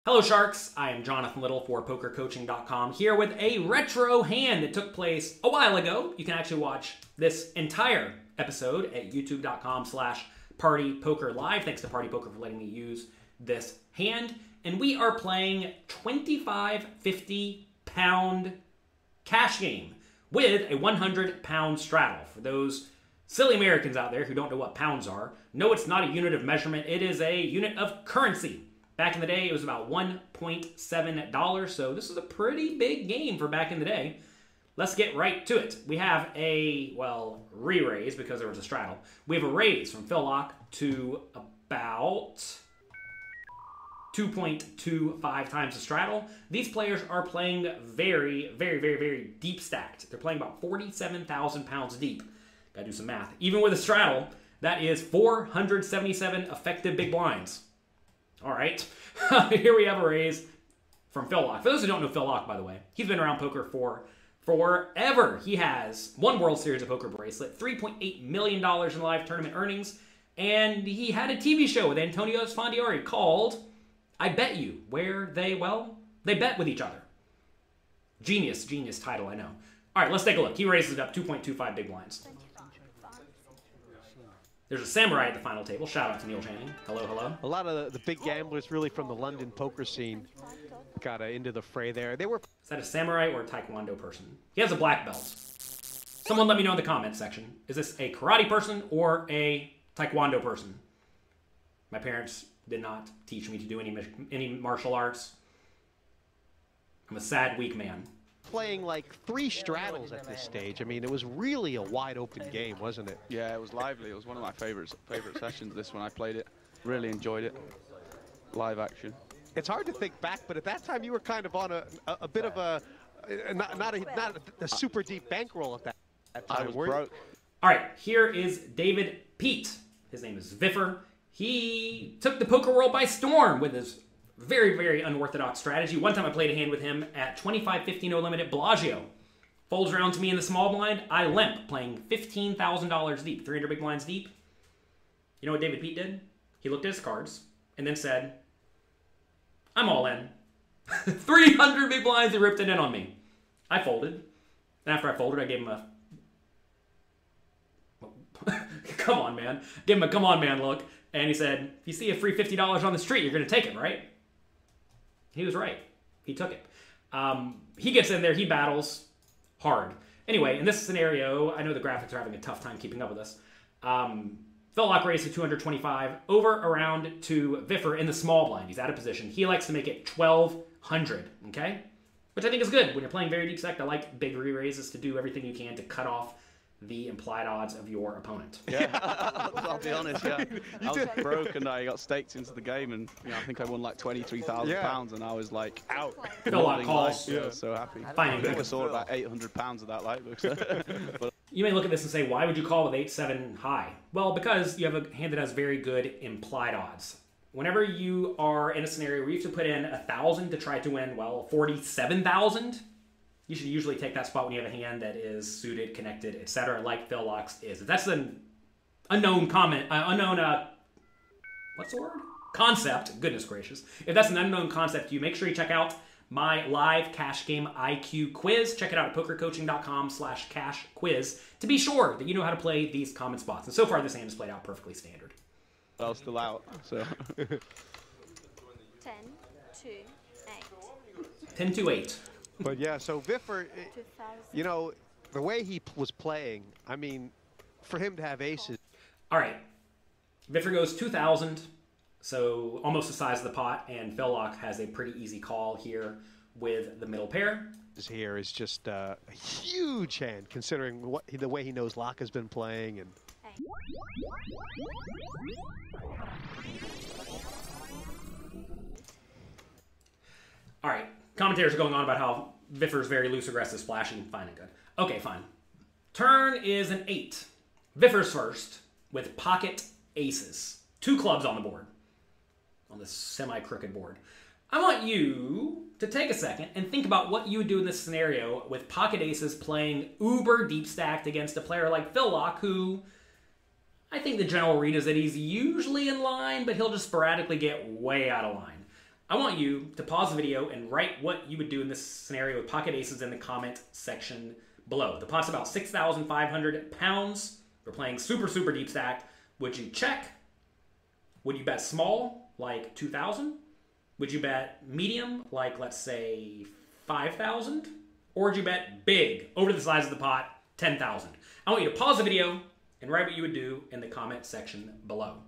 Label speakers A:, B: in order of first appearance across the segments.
A: Hello Sharks, I am Jonathan Little for PokerCoaching.com here with a retro hand that took place a while ago. You can actually watch this entire episode at youtube.com/partypokerlive. Thanks to Party Poker for letting me use this hand. And we are playing 25-50 pound cash game with a 100-pound straddle. For those silly Americans out there who don't know what pounds are, no, it's not a unit of measurement. It is a unit of currency. Back in the day, it was about $1.7, so this is a pretty big game for back in the day. Let's get right to it. We have a, well, re-raise because there was a straddle. We have a raise from Phil Laak to about 2.25 times the straddle. These players are playing very deep stacked. They're playing about 47,000 pounds deep. Gotta do some math. Even with a straddle, that is 477 effective big blinds. All right, here we have a raise from Phil Laak. For those who don't know Phil Laak, by the way, he's been around poker for forever. He has one World Series of Poker bracelet, $3.8 million in live tournament earnings, and he had a TV show with Antonio Esfandiari called I Bet You, where they bet with each other. Genius title, I know. All right, let's take a look. He raises it up 2.25 big blinds. There's a samurai at the final table. Shout out to Neil Channing. Hello.
B: A lot of the big gamblers really from the London poker scene got into the fray there. They were.
A: Is that a samurai or a taekwondo person? He has a black belt. Someone let me know in the comments section. Is this a karate person or a taekwondo person? My parents did not teach me to do any martial arts. I'm a sad, weak man.
B: Playing like 3 straddles at this stage. I mean, it was really a wide open game, wasn't it?
C: Yeah, it was lively. It was one of my favorite sessions, this one. I played it. Really enjoyed it. Live action.
B: It's hard to think back, but at that time you were kind of on a bit of a not a super deep bankroll at that time.
C: I was broke.
A: All right, here is David Peat. His name is Viffer. He took the poker world by storm with his very unorthodox strategy. One time I played a hand with him at 25-50 no limit at Bellagio. Folds around to me in the small blind. I limp, playing $15,000 deep, 300 big blinds deep. You know what David Peat did? He looked at his cards and then said, I'm all in. 300 big blinds, he ripped it in on me. I folded. And after I folded, I gave him a come on, man. Give him a come on, man look. And he said, if you see a free $50 on the street, you're going to take it, right? He was right. He took it. He gets in there. He battles hard. Anyway, in this scenario, I know the graphics are having a tough time keeping up with us. Phil Laak raised to 225 over around to Viffer in the small blind. He's out of position. He likes to make it 1,200, okay? Which I think is good. When you're playing very deep stack, I like big re-raises to do everything you can to cut off the implied odds of your opponent.
C: Yeah, I'll be honest, yeah. I was broke and I got staked into the game and I think I won like £23,000 and I was like out.
A: Phil Laak calls.
C: Yeah, so happy.
A: Fine.
C: I saw about £800 of that light. But
A: you may look at this and say, why would you call with 8-7 high? Well, because you have a hand that has very good implied odds. Whenever you are in a scenario where you have to put in 1,000 to try to win, well, 47,000, you should usually take that spot when you have a hand that is suited, connected, etc., like Phil Laak's is. If that's an unknown what's the word? Concept. Goodness gracious. If that's an unknown concept to you, make sure you check out my live cash game IQ quiz. Check it out at PokerCoaching.com/cash quiz to be sure that you know how to play these common spots. And so far, this hand has played out perfectly standard.
C: I was still out, so.
D: 10-2-8.
A: 10-8.
B: But yeah, so Viffer, you know, the way he was playing, I mean, for him to have aces.
A: All right. Viffer goes 2,000, so almost the size of the pot, and Phil Laak has a pretty easy call here with the middle pair.
B: This here is just a huge hand, considering the way he knows Laak has been playing. And
A: all right. Commentators are going on about how Viffer's very loose, aggressive, splashing, fine and good. Okay, fine. Turn is an 8. Viffer's first with pocket aces. 2 clubs on the board. On this semi-crooked board. I want you to take a second and think about what you would do in this scenario with pocket aces playing uber deep stacked against a player like Phil Laak, who I think the general read is that he's usually in line, but he'll just sporadically get way out of line. I want you to pause the video and write what you would do in this scenario with pocket aces in the comment section below. The pot's about 6,500 pounds. We're playing super, super deep stacked. Would you check? Would you bet small, like 2,000? Would you bet medium, like let's say 5,000? Or would you bet big, over the size of the pot, 10,000? I want you to pause the video and write what you would do in the comment section below.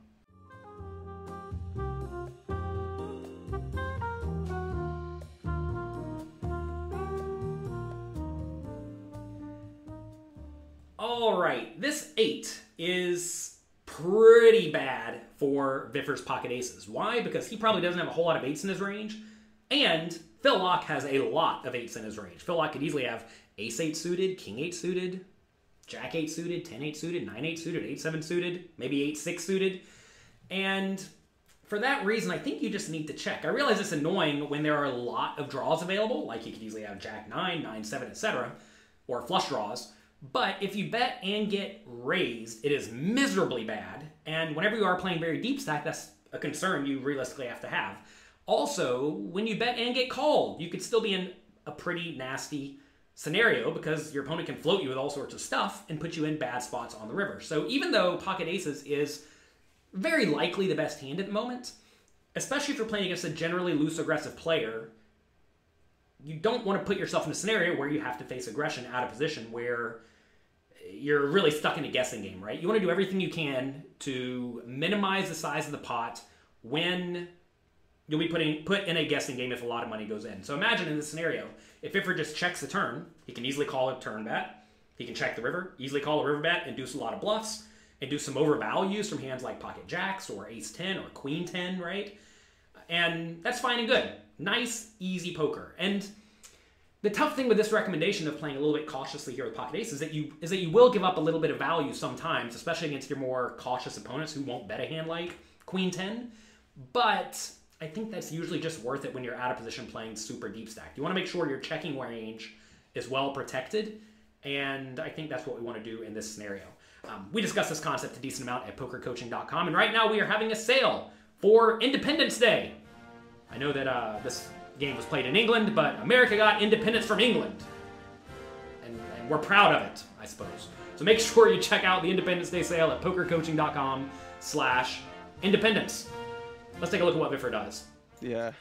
A: All right, this 8 is pretty bad for Viffer's pocket aces. Why? Because he probably doesn't have a whole lot of 8s in his range, and Phil Laak has a lot of 8s in his range. Phil Laak could easily have ace-8 suited, king-8 suited, jack-8 suited, 10-8 suited, 9-8 suited, 8-7 suited, maybe 8-6 suited, and for that reason, I think you just need to check. I realize it's annoying when there are a lot of draws available, like you could easily have jack-9, 9-7, etc., or flush draws. But if you bet and get raised, it is miserably bad. And whenever you are playing very deep stack, that's a concern you realistically have to have. Also, when you bet and get called, you could still be in a pretty nasty scenario because your opponent can float you with all sorts of stuff and put you in bad spots on the river. So even though pocket aces is very likely the best hand at the moment, especially if you're playing against a generally loose aggressive player, you don't want to put yourself in a scenario where you have to face aggression out of position where you're really stuck in a guessing game, right? You want to do everything you can to minimize the size of the pot when you'll be put in a guessing game if a lot of money goes in. So imagine in this scenario, if Viffer just checks the turn, he can easily call a turn bet. He can check the river, easily call a river bet, induce a lot of bluffs, and do some overvalues from hands like pocket jacks or ace-10 or queen-10, right? And that's fine and good. Nice, easy poker. And the tough thing with this recommendation of playing a little bit cautiously here with pocket ace is that you will give up a little bit of value sometimes, especially against your more cautious opponents who won't bet a hand like queen 10. But I think that's usually just worth it when you're out of position playing super deep stack. You want to make sure your checking range is well protected, and I think that's what we want to do in this scenario. We discussed this concept a decent amount at pokercoaching.com, and right now we are having a sale for Independence Day. I know that this game was played in England, but America got independence from England. And we're proud of it, I suppose. So make sure you check out the Independence Day sale at pokercoaching.com/independence. Let's take a look at what Viffer does.
C: Yeah,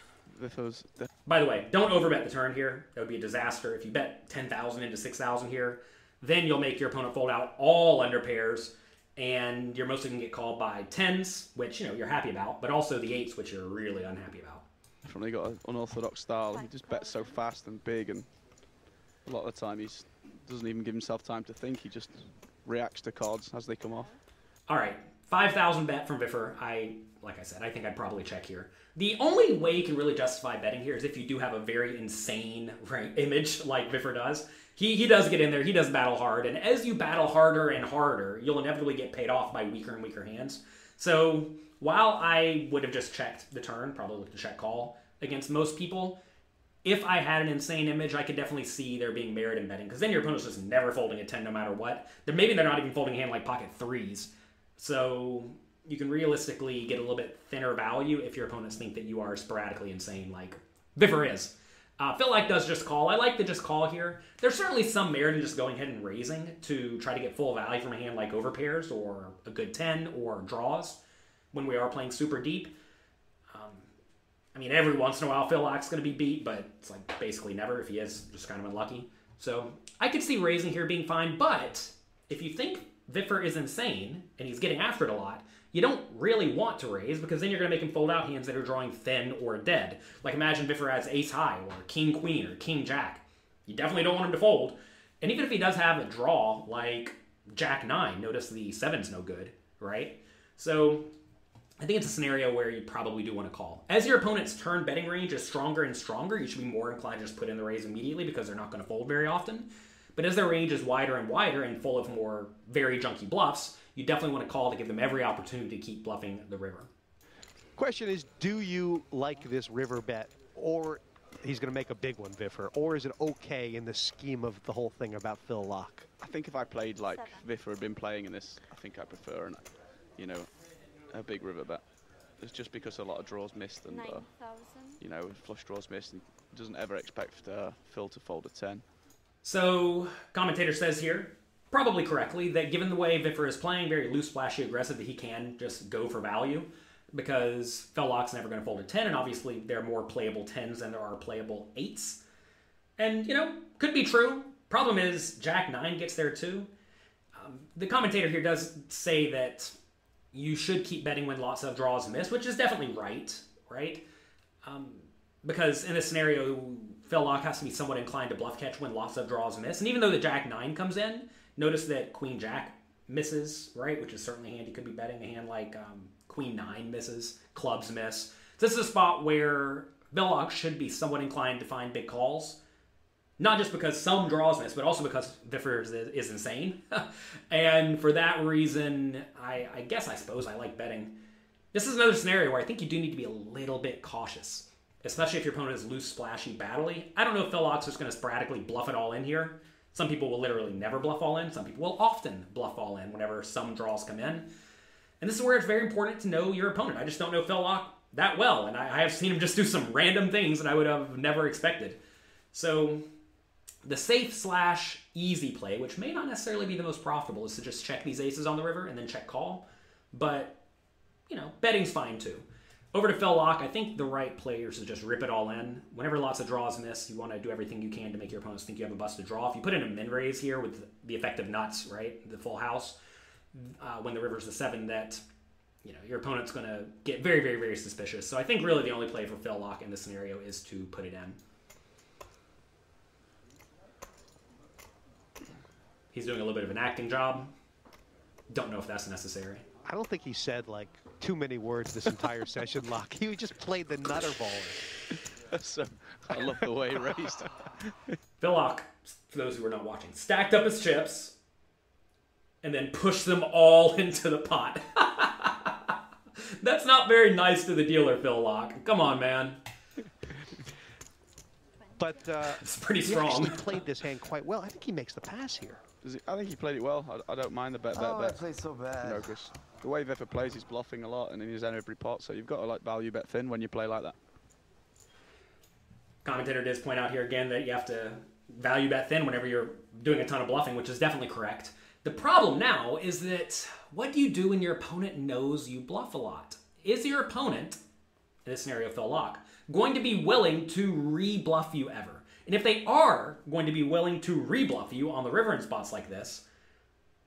C: Viffer's...
A: By the way, don't overbet the turn here. That would be a disaster. If you bet 10,000 into 6,000 here, then you'll make your opponent fold out all under pairs, and you're mostly going to get called by 10s, which, you know, you're happy about, but also the 8s, which you're really unhappy about.
C: Definitely got an unorthodox style. He just bets so fast and big, and a lot of the time he doesn't even give himself time to think. He just reacts to cards as they come off.
A: All right, 5,000 bet from Viffer. Like I said, I think I'd probably check here. The only way you can really justify betting here is if you do have a very insane image like Viffer does. He does get in there. He does battle hard, and as you battle harder and harder, you'll inevitably get paid off by weaker and weaker hands. So while I would have just checked the turn, probably looked to check call against most people, if I had an insane image, I could definitely see there being merit in betting, because then your opponent's just never folding a 10 no matter what. Maybe they're not even folding a hand like pocket 3s. So you can realistically get a little bit thinner value if your opponents think that you are sporadically insane like Viffer is. Phil Laak does just call. I like the just call here. There's certainly some merit in just going ahead and raising to try to get full value from a hand like overpairs or a good 10 or draws when we are playing super deep. I mean, every once in a while Phil Laak's going to be beat, but it's like basically never if he is just kind of unlucky. So I could see raising here being fine, but if you think Viffer is insane and he's getting after it a lot, you don't really want to raise, because then you're going to make him fold out hands that are drawing thin or dead. Like imagine Viffer has ace high or king queen or king jack. You definitely don't want him to fold. And even if he does have a draw like jack 9, notice the 7's no good, right? So I think it's a scenario where you probably do want to call. As your opponent's turn betting range is stronger and stronger, you should be more inclined to just put in the raise immediately because they're not going to fold very often. But as their range is wider and wider and full of more very junky bluffs, you definitely want to call to give them every opportunity to keep bluffing the river.
B: Question is, do you like this river bet, or he's going to make a big one, Viffer, or is it okay in the scheme of the whole thing about Phil Laak?
C: I think if I played like Viffer had been playing in this, I think I prefer a big river bet. it's just because a lot of draws missed and,
D: 9,000.
C: you know, flush draws missed, and doesn't ever expect Phil to fold a 10.
A: So, commentator says here, probably correctly, that given the way Viffer is playing, very loose, flashy, aggressive, that he can just go for value because Phil Laak's never going to fold a 10, and obviously there are more playable 10s than there are playable 8s. And, you know, could be true. Problem is, Jack 9 gets there too. The commentator here does say that you should keep betting when lots of draws miss, which is definitely right? Because in this scenario, Phil Laak has to be somewhat inclined to bluff catch when lots of draws miss. And even though the Jack 9 comes in, notice that Queen Jack misses, right? Which is certainly handy. Could be betting a hand like Queen 9 misses, clubs miss. So this is a spot where Phil Laak should be somewhat inclined to find big calls. Not just because some draws miss, but also because Viffer is insane. And for that reason, I suppose I like betting. This is another scenario where I think you do need to be a little bit cautious, especially if your opponent is loose, splashy, battly. I don't know if Phil Laak's just going to sporadically bluff it all in here. Some people will literally never bluff all in. Some people will often bluff all in whenever some draws come in. And this is where it's very important to know your opponent. I just don't know Phil Laak that well, and I have seen him just do some random things that I would have never expected. So the safe/easy play, which may not necessarily be the most profitable, is to just check these aces on the river and then check call. But, you know, betting's fine too. Over to Phil Laak, I think the right play is to just rip it all in. Whenever lots of draws miss, you want to do everything you can to make your opponents think you have a busted draw. If you put in a min raise here with the effect of nuts, right, the full house, when the river's the 7, that, you know, your opponent's going to get very, very, very suspicious. So I think really the only play for Phil Laak in this scenario is to put it in. He's doing a little bit of an acting job. Don't know if that's necessary.
B: I don't think he said like too many words this entire session, Laak. He just played the nutter baller.
C: So I love the way he raised.
A: Phil Laak, for those who are not watching, stacked up his chips and then pushed them all into the pot. That's not very nice to the dealer, Phil Laak. Come on, man.
B: But
A: it's pretty strong.
B: He actually played this hand quite well. I think he makes the pass here.
C: I think he played it well. I don't mind the bet.
E: I played so bad.
C: You know, 'cause the way Viffer plays, he's bluffing a lot and he's in every pot, so you've got to like value bet thin when you play like that.
A: Commentator does point out here again that you have to value bet thin whenever you're doing a ton of bluffing, which is definitely correct. The problem now is that what do you do when your opponent knows you bluff a lot? Is your opponent, in this scenario Phil Laak, going to be willing to re-bluff you ever? And if they are going to be willing to re-bluff you on the river in spots like this,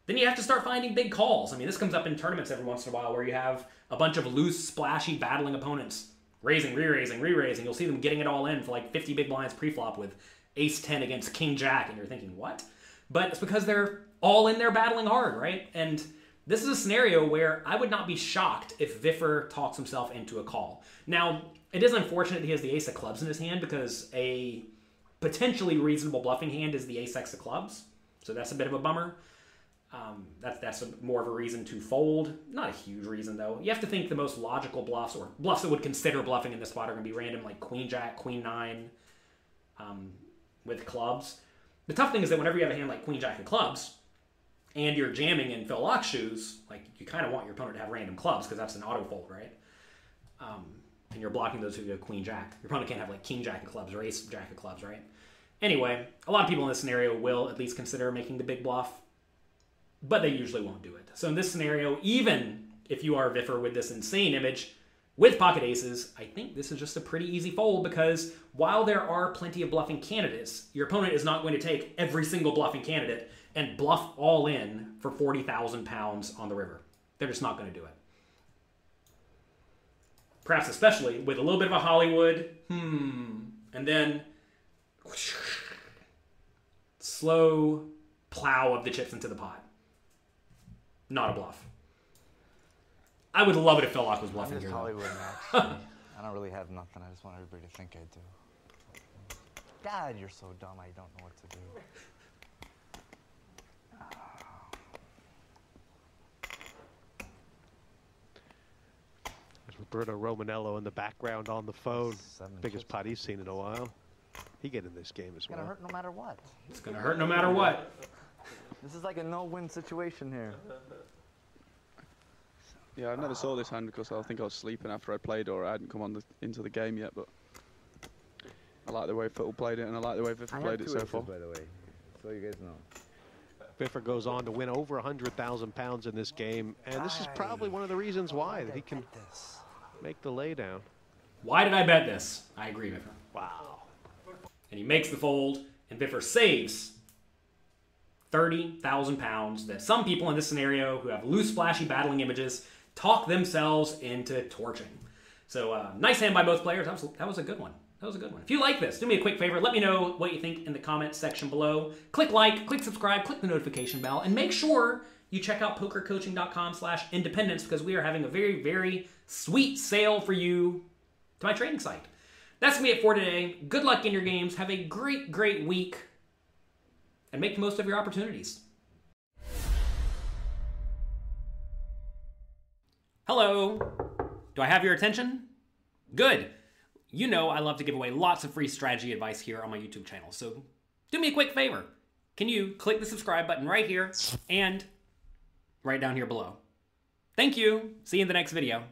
A: then you have to start finding big calls. I mean, this comes up in tournaments every once in a while where you have a bunch of loose, splashy, battling opponents raising, re-raising, re-raising. You'll see them getting it all in for like 50 big blinds pre-flop with ace-10 against king-jack, and you're thinking, what? But it's because they're all in there battling hard, right? And this is a scenario where I would not be shocked if Viffer talks himself into a call. Now, it is unfortunate he has the ace of clubs in his hand because a potentially reasonable bluffing hand is the ace-x of clubs. So that's a bit of a bummer. That's more of a reason to fold. Not a huge reason, though. You have to think the most logical bluffs, or bluffs that would consider bluffing in this spot, are going to be random, like queen-jack, queen-9 with clubs. The tough thing is that whenever you have a hand like queen-jack and clubs, and you're jamming in Phil Laak's shoes, like, you kind of want your opponent to have random clubs, because that's an auto-fold, right? And you're blocking those who go queen-jack. Your opponent can't have, like, king-jack of clubs or ace-jack of clubs, right? Anyway, a lot of people in this scenario will at least consider making the big bluff, but they usually won't do it. So in this scenario, even if you are Viffer with this insane image with pocket aces, I think this is just a pretty easy fold, because while there are plenty of bluffing candidates, your opponent is not going to take every single bluffing candidate and bluff all in for 40,000 pounds on the river. They're just not going to do it. Perhaps especially with a little bit of a Hollywood, and then slow plow of the chips into the pot. Not a bluff. I would love it if Phil Laak was bluffing
E: I'm just
A: here.
E: Hollywood, actually. I don't really have nothing. I just want everybody to think I do. God, you're so dumb. I don't know what to do.
B: There's Roberto Romanello in the background on the phone.
E: 7
B: Biggest
E: chips.
B: pot he's seen in a while. He get in this game as
E: It's gonna
B: well.
E: hurt no matter what.
A: It's going to hurt no matter what.
E: This is like a no-win situation here.
C: Yeah, I never saw this hand because I think I was sleeping after I played, or I hadn't come on into the game yet. But I like the way Phil played it, and I like the way Viffer played it so far.
E: By the way, so you guys know.
B: Viffer goes on to win over 100,000 pounds in this game, and this is probably one of the reasons why that he can make the laydown.
A: Why did I bet this? I agree, Viffer.
B: Wow.
A: And he makes the fold, and Viffer saves 30,000 pounds that some people in this scenario who have loose, flashy battling images talk themselves into torching. So nice hand by both players. That was a good one. That was a good one. If you like this, do me a quick favor. Let me know what you think in the comments section below. Click like, click subscribe, click the notification bell, and make sure you check out pokercoaching.com/independence because we are having a very, very sweet sale for you to my trading site. That's going to be it for today. Good luck in your games. Have a great, great week. And make the most of your opportunities. Hello. Do I have your attention? Good. You know I love to give away lots of free strategy advice here on my YouTube channel. So do me a quick favor. Can you click the subscribe button right here and right down here below? Thank you. See you in the next video.